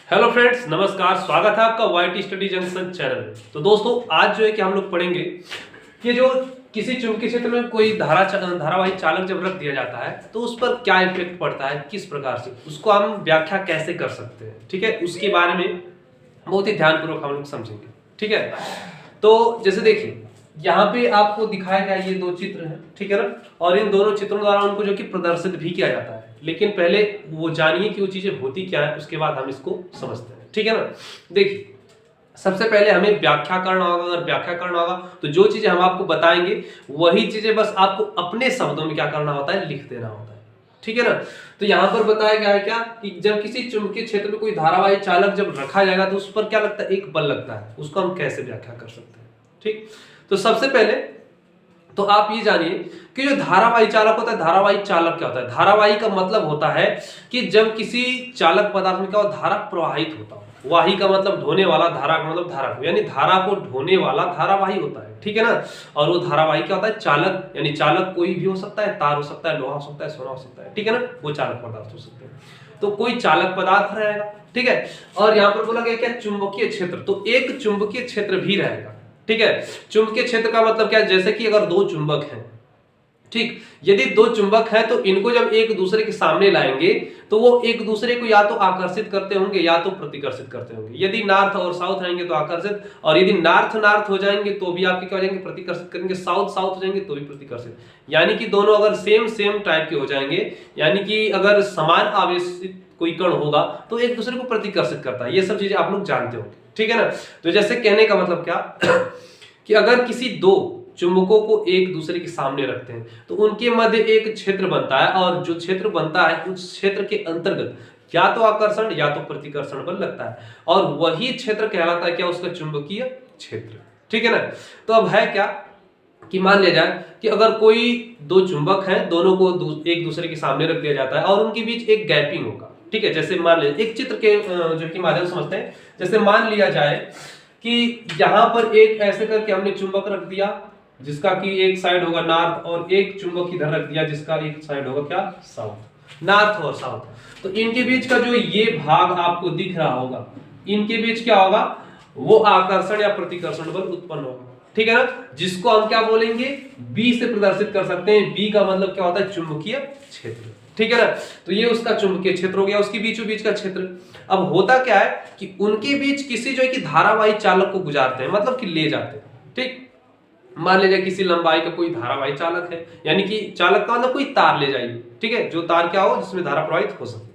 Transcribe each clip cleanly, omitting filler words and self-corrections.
Hello friends, नमस्कार। स्वागत है आपका वाईटी स्टडी जंक्शन चैनल में। तो दोस्तों, आज जो है कि हम लोग पढ़ेंगे कि जो किसी चुंबकीय क्षेत्र में कोई धारावाही चालक जब रख दिया जाता है तो उस पर क्या इफेक्ट पड़ता है, किस प्रकार से उसको हम व्याख्या कैसे कर सकते हैं। ठीक है, उसके बारे में बहुत ही ध्यानपूर्वक हम लोग समझेंगे। ठीक है, तो जैसे देखिए यहाँ पे आपको दिखाया गया ये दो चित्र हैं, ठीक है ना, और इन दोनों चित्रों द्वारा उनको जो कि प्रदर्शित भी किया जाता है। लेकिन पहले वो जानिए कि वो चीजें होती क्या है, उसके बाद हम इसको समझते हैं। ठीक है ना, देखिए सबसे पहले हमें व्याख्या करना होगा। अगर व्याख्या करना होगा तो जो चीजें हम आपको बताएंगे वही चीजें बस आपको अपने शब्दों में क्या करना होता है, लिख देना होता है। ठीक है ना, तो यहाँ पर बताया गया है क्या कि जब किसी चुंबकीय क्षेत्र में कोई धारावाही चालक जब रखा जाएगा तो उस पर क्या लगता है, एक बल लगता है। उसको हम कैसे व्याख्या कर सकते हैं। ठीक, तो सबसे पहले तो आप ये जानिए कि जो धारावाही चालक होता है, धारावाही चालक क्या होता है। धारावाही का मतलब होता है कि जब किसी चालक पदार्थ में क्या हो, धारा प्रवाहित होता हो। वाही का मतलब ढोने वाला, धारा का मतलब धारा को, यानी धारा को ढोने वाला धारावाही होता है। ठीक है ना, और वो धारावाही क्या होता है, चालक। यानी चालक कोई भी हो सकता है, तार हो सकता है, लोहा हो सकता है, सोना हो सकता है। ठीक है ना, वो चालक पदार्थ हो सकते हैं। तो कोई चालक पदार्थ रहेगा। ठीक है, और यहाँ पर बोला गया क्या, चुंबकीय क्षेत्र, तो एक चुंबकीय क्षेत्र भी रहेगा। ठीक है, चुंबकीय क्षेत्र का मतलब क्या है, जैसे कि अगर दो चुंबक हैं, ठीक, यदि दो चुंबक हैं तो इनको जब एक दूसरे के सामने लाएंगे तो वो एक दूसरे को या तो आकर्षित करते होंगे या तो प्रतिकर्षित करते होंगे। यदि नॉर्थ और साउथ रहेंगे तो आकर्षित, और यदि नॉर्थ नॉर्थ हो जाएंगे तो भी आपके क्या हो जाएंगे, प्रतिकर्षित करेंगे। साउथ साउथ हो जाएंगे तो भी प्रतिकर्षित। यानी कि दोनों अगर सेम सेम टाइप के हो जाएंगे, यानी कि अगर समान आवेशित कोई कण होगा तो एक दूसरे को प्रतिकर्षित करता है। ये सब चीजें आप लोग जानते होंगे। ठीक है ना, तो जैसे कहने का मतलब क्या कि अगर किसी दो चुंबकों को एक दूसरे के सामने रखते हैं तो उनके मध्य एक क्षेत्र बनता है, और जो क्षेत्र बनता है उस क्षेत्र के अंतर्गत या तो आकर्षण या तो प्रतिकर्षण बल लगता है, और वही क्षेत्र कहलाता है क्या, उसका चुंबकीय क्षेत्र। ठीक है ना, तो अब है क्या कि मान लिया जाए कि अगर कोई दो चुंबक हैं, दोनों को एक दूसरे के सामने रख दिया जाता है और उनके बीच एक गैपिंग होगा। ठीक है, जैसे मान लिया एक चित्र के जो कि माध्यम से समझते हैं। जैसे मान लिया जाए कि यहाँ पर एक ऐसे करके हमने चुंबक रख दिया जिसका कि एक साइड होगा नॉर्थ, और एक चुंबक इधर रख दिया जिसका एक साइड होगा क्या, साउथ। नॉर्थ और साउथ, तो इनके बीच का जो ये भाग आपको दिख रहा होगा, इनके बीच क्या होगा, वो आकर्षण या प्रतिकर्षण बल उत्पन्न होगा। ठीक है ना, जिसको हम क्या बोलेंगे, बी से प्रदर्शित कर सकते हैं। बी का मतलब क्या होता है, चुंबकीय क्षेत्र। ठीक है ना, तो ये उसका चुंबकीय क्षेत्र हो गया, उसके बीचों बीच का क्षेत्र। अब होता क्या है कि उनके बीच किसी जो है कि धारावाही चालक को गुजारते हैं, मतलब कि ले जाते हैं। ठीक, मान लीजिए किसी लंबाई का कोई धारावाही चालक है, यानी कि चालक का मतलब कोई तार ले जाइए। ठीक है, जो तार क्या हो, जिसमें धारा प्रवाहित हो सके।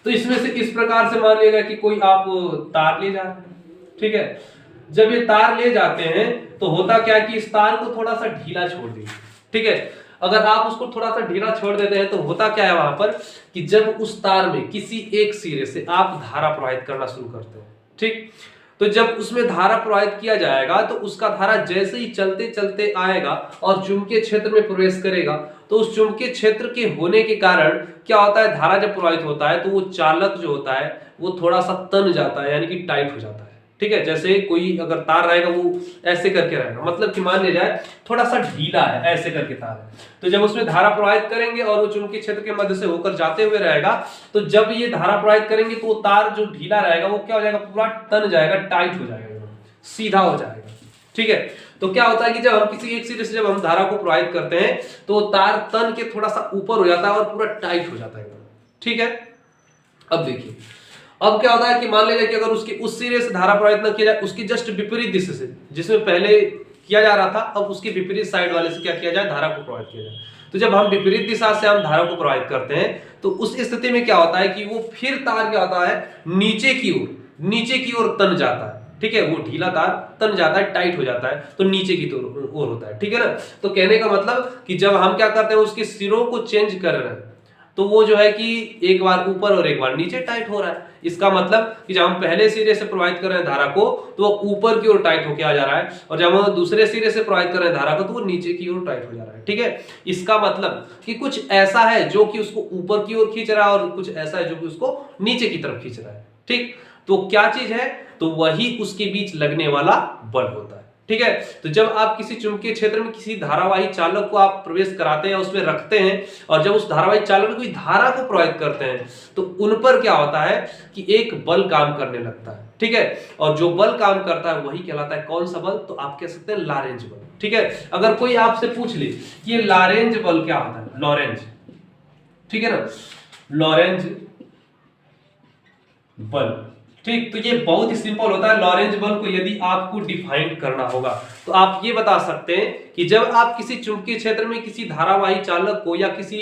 तो इसमें से इस प्रकार से मान लीजिएगा कि कोई आप तार ले जा रहे हैं। ठीक है, जब ये तार ले जाते हैं तो होता क्या है कि इस तार को थोड़ा सा ढीला छोड़ दीजिए। ठीक है, अगर आप उसको थोड़ा सा ढीला छोड़ देते हैं तो होता क्या है वहां पर कि जब उस तार में किसी एक सिरे से आप धारा प्रवाहित करना शुरू करते हैं, ठीक, तो जब उसमें धारा प्रवाहित किया जाएगा तो उसका धारा जैसे ही चलते चलते आएगा और चुंबकीय क्षेत्र में प्रवेश करेगा, तो उस चुंबकीय क्षेत्र के होने के कारण क्या होता है, धारा जब प्रवाहित होता है तो वो चालक जो होता है वो थोड़ा सा तन जाता है, यानी कि टाइट हो जाता है। ठीक है, जैसे कोई अगर तार रहेगा वो ऐसे करके रहेगा, मतलब कि मान लिया जाए थोड़ा सा ढीला है, ऐसे करके तार है, तो जब उसमें धारा प्रवाहित करेंगे और वो चुंबकीय क्षेत्र के मध्य से होकर जाते हुए रहेगा, तो जब ये धारा प्रवाहित करेंगे तो वो तार जो ढीला रहेगा वो क्या हो जाएगा, पूरा तन जाएगा, टाइट हो जाएगा, सीधा हो जाएगा। ठीक है, तो क्या होता है कि जब हम किसी एक सिरे से जब हम धारा को प्रवाहित करते हैं तो तार तन के थोड़ा सा ऊपर हो जाता है और पूरा टाइट हो जाता है। ठीक है, अब देखिए अब क्या होता है कि मान लीजिए कि अगर उसके उस सिरे से धारा प्रवाहित न किया जाए, उसकी जस्ट विपरीत दिशा से, जिसमें पहले किया जा रहा था, अब उसके विपरीत साइड वाले से क्या किया जाए, धारा को प्रवाहित किया जाए। तो जब हम विपरीत दिशा से हम धारा को प्रवाहित करते हैं तो उस स्थिति में क्या होता है कि वो फिर तार क्या होता है, नीचे की ओर तन जाता है। ठीक है, वो ढीला तार तन जाता है, टाइट हो जाता है, तो नीचे की ओर होता है। ठीक है ना, तो कहने का मतलब कि जब हम क्या करते हैं, उसके सिरों को चेंज कर रहे हैं तो वो जो है कि एक बार ऊपर और एक बार नीचे टाइट हो रहा है। इसका मतलब कि जब हम पहले सिरे से प्रवाहित कर रहे हैं धारा को तो वो ऊपर की ओर टाइट होकर आ जा रहा है, और जब हम दूसरे सिरे से प्रवाहित कर रहे हैं धारा को तो वो नीचे की ओर टाइट हो जा रहा है। ठीक है, इसका मतलब कि कुछ ऐसा है जो कि उसको ऊपर की ओर खींच रहा है और कुछ ऐसा है जो कि उसको नीचे की तरफ खींच रहा है। ठीक, तो क्या चीज है, तो वही उसके बीच लगने वाला बल होता है। ठीक है। तो जब आप किसी चुंबकीय क्षेत्र में किसी धारावाही चालक को आप प्रवेश कराते हैं, उसमें रखते हैं, और जब उस धारावाही चालक में कोई धारा को प्रवाहित करते हैं तो उन पर क्या होता है कि एक बल काम करने लगता है, ठीक है। और जो बल काम करता है वही कहलाता है कौन सा बल, तो आप कह सकते हैं लॉरेंज बल, ठीक है। अगर कोई आपसे पूछ ले कि ये लॉरेंज बल क्या होता है, लॉरेंज, ठीक है ना, लॉरेंज बल, ठीक। तो ये बहुत ही सिंपल होता है। लॉरेंज बल को यदि आपको डिफाइन करना होगा तो आप ये बता सकते हैं कि जब आप किसी चुंबकीय क्षेत्र में किसी धारावाही चालक को या किसी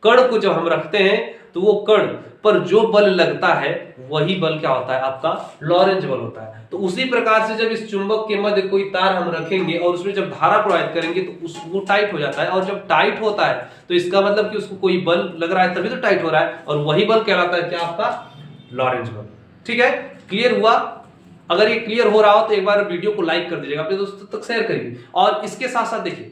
कण को जब हम रखते हैं तो वो कण पर जो बल लगता है वही बल क्या होता है, आपका लॉरेंज बल होता है। तो उसी प्रकार से जब इस चुंबक के मध्य कोई तार हम रखेंगे और उसमें जब धारा प्रवाहित करेंगे तो वो टाइट हो जाता है, और जब टाइट होता है तो इसका मतलब कि उसको कोई बल लग रहा है तभी तो टाइट हो रहा है, और वही बल कहलाता है क्या, आपका लॉरेंज बल, ठीक है। क्लियर हुआ? अगर ये क्लियर हो रहा हो तो एक बार वीडियो को लाइक कर दीजिएगा, अपने दोस्तों तक शेयर करिए। और इसके साथ साथ देखिए,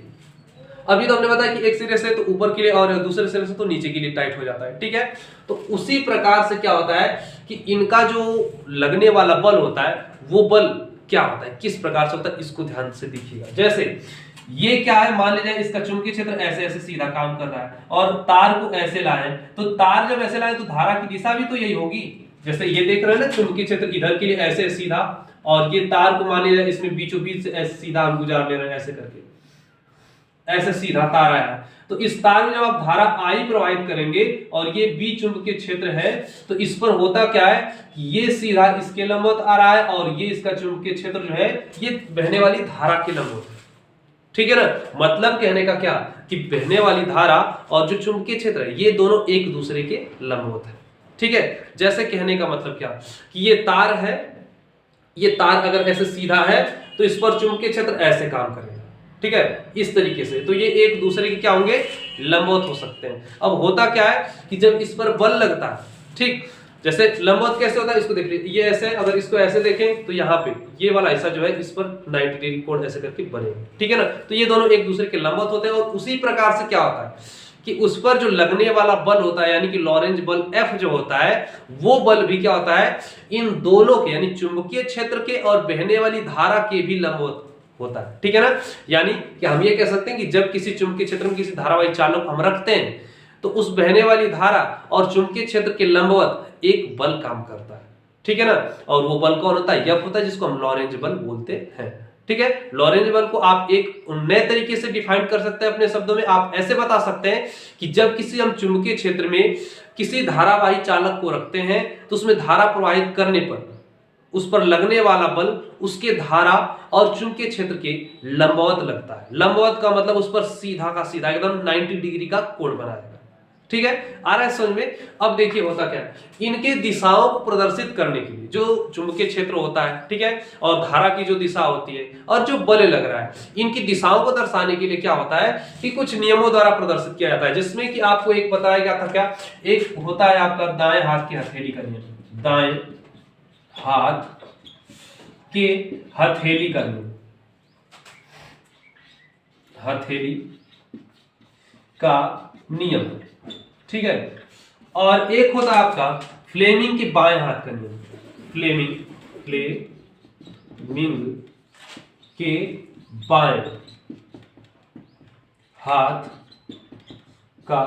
अभी तो हमने बताया कि एक सिरे से तो ऊपर के लिए और दूसरे सिरे से तो नीचे के लिए टाइट हो जाता है, ठीक है। तो उसी प्रकार से क्या होता है कि इनका जो लगने वाला बल होता है वो बल क्या होता है, किस प्रकार से होता है, इसको ध्यान से देखिएगा। जैसे ये क्या है, मान लीजिए इसका चुंबकीय क्षेत्र ऐसे ऐसे सीधा काम कर रहा है और तार को ऐसे लाए, तो तार जब ऐसे लाए तो धारा की दिशा भी तो यही होगी। जैसे ये देख रहे हैं ना, चुंबकीय क्षेत्र इधर के लिए ऐसे सीधा, और ये तार को मान लीजिए इसमें बीचों बीच से ऐसे सीधा हम गुजार ले रहे हैं, ऐसे करके ऐसे सीधा तार आया है। तो इस तार में जब आप धारा आई प्रवाहित करेंगे और ये बी चुंबकीय क्षेत्र है तो इस पर होता क्या है कि ये सीधा इसके लंबवत आ रहा है और ये इसका चुंबकीय क्षेत्र जो है ये बहने वाली धारा के लंबवत है, ठीक है ना। मतलब कहने का क्या कि बहने वाली धारा और जो चुंबकीय क्षेत्र है ये दोनों एक दूसरे के लंबवत है, ठीक है। जैसे कहने का मतलब क्या कि ये तार है, ये तार अगर ऐसे सीधा है तो इस पर चुंबकीय क्षेत्र ऐसे काम करेगा, ठीक है, इस तरीके से। तो ये एक दूसरे के क्या होंगे, लंबवत हो सकते हैं। अब होता क्या है कि जब इस पर बल लगता है, ठीक, जैसे लंबवत कैसे होता है इसको देख लीजिए, ये ऐसे, अगर इसको ऐसे देखें तो यहाँ पे ये वाला ऐसा जो है इस पर 90 डिग्री कोण ऐसे करके बनेगा, ठीक है ना। तो ये दोनों एक दूसरे के लंबवत होते हैं, और उसी प्रकार से क्या होता है कि उस पर जो लगने वाला बल होता है यानी कि लॉरेंज बल F जो होता है वो बल भी क्या होता है, इन दोनों के यानी चुंबकीय क्षेत्र के और बहने वाली धारा के भी लंबवत होता है, ठीक है ना। यानी कि हम ये कह सकते हैं कि जब किसी चुंबकीय क्षेत्र में किसी धारावाही चालक हम रखते हैं तो उस बहने वाली धारा और चुंबकीय क्षेत्र के लंबवत एक बल काम करता है, ठीक है ना। और वो बल कौन होता है, F होता है, जिसको हम लॉरेंज बल बोलते हैं, ठीक है। लॉरेंज बल को आप एक नए तरीके से डिफाइन कर सकते हैं अपने शब्दों में। आप ऐसे बता सकते हैं कि जब किसी हम चुंबकीय क्षेत्र में किसी धारावाही चालक को रखते हैं तो उसमें धारा प्रवाहित करने पर उस पर लगने वाला बल उसके धारा और चुंबकीय क्षेत्र के लंबवत लगता है। लंबवत का मतलब उस पर सीधा का सीधा एकदम 90 डिग्री का कोण बनाएगा, ठीक है। आ रहा है समझ में? अब देखिए होता क्या है, इनके दिशाओं को प्रदर्शित करने के लिए जो चुंबकीय क्षेत्र होता है, ठीक है, और धारा की जो दिशा होती है और जो बल लग रहा है, इनकी दिशाओं को दर्शाने के लिए क्या होता है कि कुछ नियमों द्वारा प्रदर्शित किया जाता है, जिसमें कि आपको एक बताया गया था क्या, एक होता है आपका दाएं हाथ की हथेली का नियम, दाएं हाथ के हथेली का नियम, हथेली का नियम, ठीक है। और एक होता है आपका फ्लेमिंग के बाएं हाथ का नियम, फ्लेमिंग के बाएं हाथ का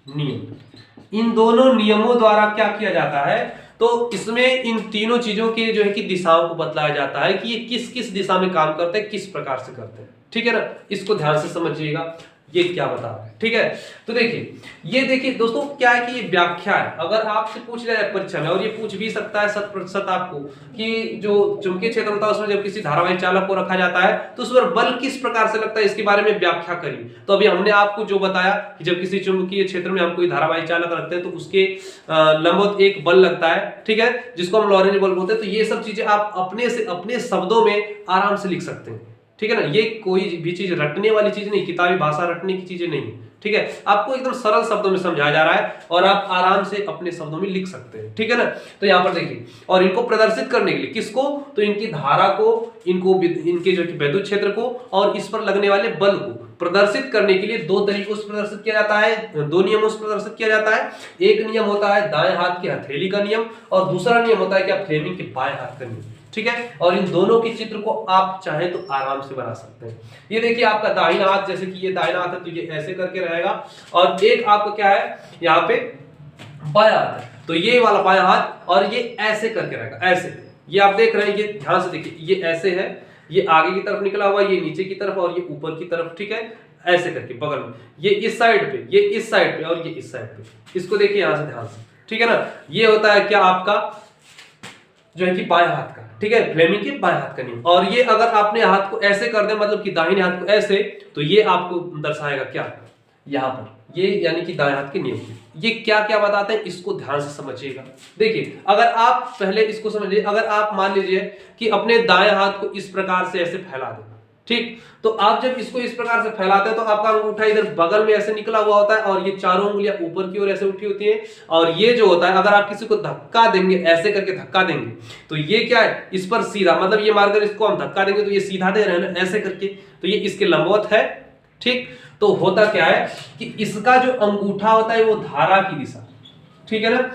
नियम। इन दोनों नियमों द्वारा क्या किया जाता है, तो इसमें इन तीनों चीजों के जो है कि दिशाओं को बतलाया जाता है कि ये किस किस दिशा में काम करते हैं, किस प्रकार से करते हैं, ठीक है ना। इसको ध्यान से समझिएगा ये क्या बता रहा है, ठीक है। तो देखिए, ये देखिए दोस्तों क्या है कि ये व्याख्या है। अगर आपसे पूछ लिया जाए परीक्षा में, और ये पूछ भी सकता है 100% आपको, कि जो चुंबकीय क्षेत्र होता है उसमें जब किसी धारावाही चालक को रखा जाता है तो उस पर बल किस प्रकार से लगता है, इसके बारे में व्याख्या करिए। तो अभी हमने आपको जो बताया कि जब किसी चुंबकीय क्षेत्र में हम कोई धारावाही चालक रखते हैं तो उसके लंबवत एक बल लगता है, ठीक है, जिसको हम लॉरेंज बल बोलते हैं। तो ये सब चीजें आप अपने शब्दों में आराम से लिख सकते हैं, ठीक है ना। ये कोई भी चीज रटने वाली चीज नहीं, किताबी भाषा रटने की चीजें नहीं, ठीक है। आपको एकदम सरल शब्दों में समझाया जा रहा है और आप आराम से अपने शब्दों में लिख सकते हैं, ठीक है ना। तो यहाँ पर देखिए, और इनको प्रदर्शित करने के लिए किसको, तो इनकी धारा को, इनके जो विद्युत क्षेत्र को और इस पर लगने वाले बल को प्रदर्शित करने के लिए दो तरीकों से प्रदर्शित किया जाता है, दो नियमों से प्रदर्शित किया जाता है। एक नियम होता है दाएं हाथ की हथेली का नियम और दूसरा नियम होता है क्या, फ्लेमिंग के बाएं हाथ का नियम। ठीक है। और इन दोनों के चित्र को आप चाहे तो आराम से बना सकते हैं। ये देखिए आपका दाहिना हाथ, जैसे कि ये दाहिना हाथ है तो ये ऐसे करके रहेगा, और एक आपका क्या है यहाँ पे बायां हाथ है, तो ये वाला बायां हाथ और ये ऐसे करके रहेगा, ऐसे। ये आप देख रहे हैं, ये ध्यान से देखिए, ये ऐसे है, ये आगे की तरफ निकला हुआ, ये नीचे की तरफ और ये ऊपर की तरफ, ठीक है, ऐसे करके बगल में, ये इस साइड पे, ये इस साइड पे और ये इस साइड पे। इसको देखिए यहां से ध्यान से, ठीक है ना। ये होता है क्या आपका जो है कि बाएं हाथ का, ठीक है, फ्लेमिंग के बाएं हाथ का नियम। और ये अगर आपने हाथ को ऐसे कर दे, मतलब कि दाहिने हाथ को ऐसे, तो ये आपको दर्शाएगा क्या, यहाँ पर ये यानी कि दाएं हाथ के नियम। ये क्या क्या बताते हैं इसको ध्यान से समझिएगा। देखिए अगर आप पहले इसको समझिए, अगर आप मान लीजिए कि अपने दाएं हाथ को इस प्रकार से ऐसे फैला दें, ठीक, तो आप जब इसको इस प्रकार से फैलाते हैं तो आपका अंगूठा इधर बगल में ऐसे निकला हुआ होता है और ये चारों उंगलियां ऊपर की ओर ऐसे उठी होती हैं। और ये जो होता है, अगर आप किसी को धक्का देंगे, ऐसे करके धक्का देंगे, तो ये क्या है, इस पर सीधा, मतलब ये मारकर इसको हम धक्का देंगे तो ये सीधा दे रहे हैं ना, ऐसे करके, तो ये इसके लंबवत है, ठीक। तो होता क्या है कि इसका जो अंगूठा होता है वो धारा की दिशा, ठीक है ना,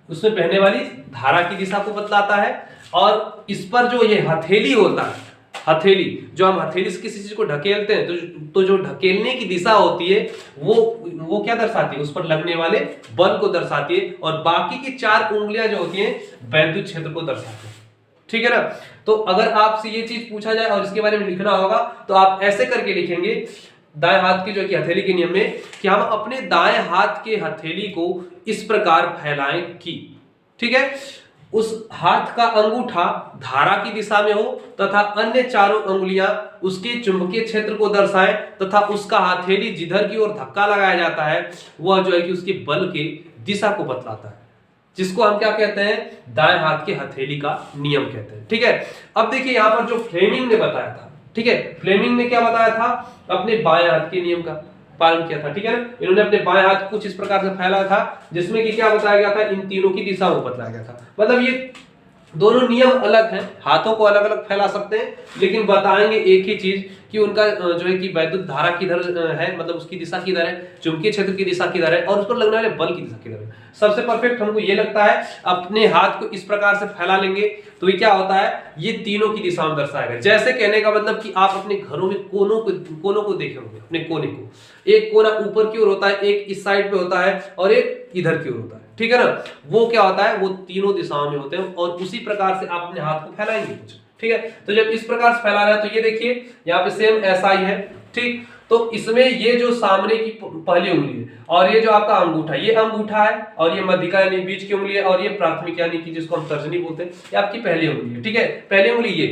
उसमें बहने वाली धारा की दिशा को बतलाता है। और इस पर जो ये हथेली होता है, हथेली, जो हम हथेली से किसी चीज को ढकेलते हैं तो जो ढकेलने की दिशा होती है वो क्या दर्शाती है, उस पर लगने वाले बल को दर्शाती है। और बाकी की 4 उंगलियां जो होती हैं वैद्युत क्षेत्र को दर्शाती है, ठीक है ना। तो अगर आपसे ये चीज पूछा जाए और इसके बारे में लिखना होगा तो आप ऐसे करके लिखेंगे दाएं हाथ की जो कि हथेली के नियम में, कि हम अपने दाएं हाथ के हथेली को इस प्रकार फैलाएं कि, ठीक है, उस हाथ का अंगूठा धारा की दिशा में हो तथा अन्य चारों उंगलियां उसके चुंबकीय क्षेत्र को दर्शाए, तथा उसका हथेली जिधर की ओर धक्का लगाया जाता है वह जो है कि उसके बल के दिशा को बतलाता है, जिसको हम क्या कहते हैं, दाएं हाथ के हथेली का नियम कहते हैं, ठीक है। अब देखिए यहां पर जो फ्लेमिंग ने बताया था, ठीक है, फ्लेमिंग ने क्या बताया था, अपने बाएं हाथ के नियम का पालन किया था, ठीक है ना। इन्होंने अपने बाएं हाथ कुछ इस प्रकार से फैला था, जिसमें कि क्या बताया गया था, इन तीनों की दिशा को बताया गया था। मतलब ये दोनों नियम अलग हैं, हाथों को अलग अलग फैला सकते हैं, लेकिन बताएंगे एक ही चीज कि उनका जो है कि वैद्युत धारा किधर है, मतलब उसकी दिशा किधर है, चुंबकीय क्षेत्र की दिशा किधर है, और उस पर लगने वाले बल की दिशा किधर है। सबसे परफेक्ट हमको ये लगता है, अपने हाथ को इस प्रकार से फैला लेंगे तो ये क्या होता है, ये तीनों की दिशा में दर्शाएगा। जैसे कहने का मतलब कि आप अपने घरों में कोनों को देखे होंगे, अपने कोने को, एक कोना ऊपर की ओर होता है, एक इस साइड पे होता है और एक इधर की ओर होता है, ठीक है ना। वो क्या होता है, वो तीनों दिशाओं में होते हैं, और उसी प्रकार से आप अपने हाथ को फैलाएंगे कुछ, ठीक है। तो जब इस प्रकार से फैला रहा है तो ये देखिए यहाँ पे सेम ऐसा ही है, ठीक। तो इसमें ये जो सामने की पहली उंगली है और ये जो आपका अंगूठा, ये अंगूठा है, और ये मध्यिका यानी बीच की उंगली है, और ये प्राथमिक यानी कि जिसको हम तर्जनी बोलते हैं, ये आपकी पहली उंगली है, ठीक है, पहली उंगली ये।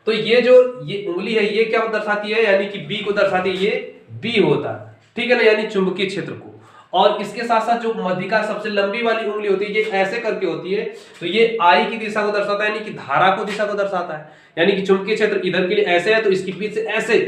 तो ये जो ये उंगली है ये क्या दर्शाती है, यानी कि बी को दर्शाती है, ये बी होता है, ठीक है ना, यानी चुंबकीय क्षेत्र को। और इसके साथ साथ जो मध्यिका सबसे लंबी वाली उंगली होती है, ये ऐसे करके होती है, तो ये आई की दिशा को दर्शाता है, यानी कि धारा को दिशा को दर्शाता है। यानी कि चुंबकीय क्षेत्र इधर के लिए ऐसे है तो इसके बीच से ऐसे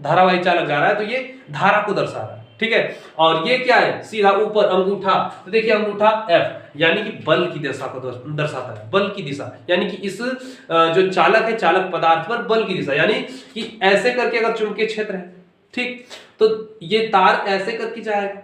धारावाही चालक जा रहा है, तो ये धारा को दर्शा रहा है, ठीक है। और ये क्या है, सीधा ऊपर अंगूठा, तो देखिए अंगूठा F यानी कि बल की दिशा को दर्शाता है, बल की दिशा, यानी कि इस जो चालक है, चालक पदार्थ पर बल की दिशा, यानी कि ऐसे करके अगर चुंबकीय क्षेत्र है, ठीक, तो ये तार ऐसे करके जाएगा,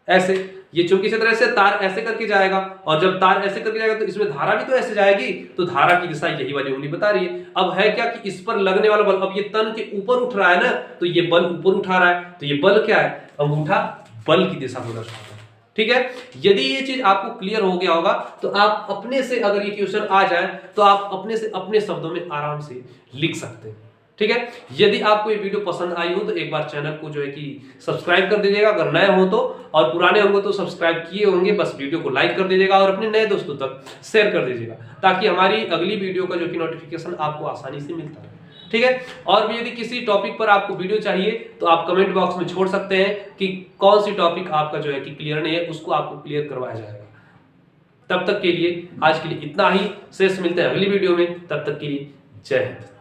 ऐसे, ये चुंबकीय क्षेत्र ऐसे, तार ऐसे करके जाएगा, और जब तार ऐसे करके जाएगा तो इसमें धारा भी तो ऐसे जाएगी, तो धारा की दिशा यही वाली उंगली बता रही है। अब है क्या कि इस पर लगने वाला बल, अब ये तन के ऊपर उठ रहा है ना, तो ये बल ऊपर उठा रहा है, तो ये बल क्या है, अंगूठा बल की दिशा को दर्शाता है, ठीक है। यदि ये चीज आपको क्लियर हो गया होगा तो आप अपने से, अगर ये क्वेश्चन आ जाए तो आप अपने से अपने शब्दों में आराम से लिख सकते हैं, ठीक है। यदि आपको ये वीडियो पसंद आई हो तो एक बार चैनल को जो है कि सब्सक्राइब कर दीजिएगा अगर नए हो तो, और पुराने होंगे तो सब्सक्राइब किए होंगे, बस वीडियो को लाइक कर दीजिएगा और अपने नए दोस्तों तक शेयर कर दीजिएगा, ताकि हमारी अगली वीडियो का जो कि नोटिफिकेशन आपको आसानी से मिलता है, ठीक है। और भी यदि किसी टॉपिक पर आपको वीडियो चाहिए तो आप कमेंट बॉक्स में छोड़ सकते हैं कि कौन सी टॉपिक आपका जो है कि क्लियर नहीं है, उसको आपको क्लियर करवाया जाएगा। तब तक के लिए आज के लिए इतना ही, शेष मिलते हैं अगली वीडियो में, तब तक के लिए जय हिंद।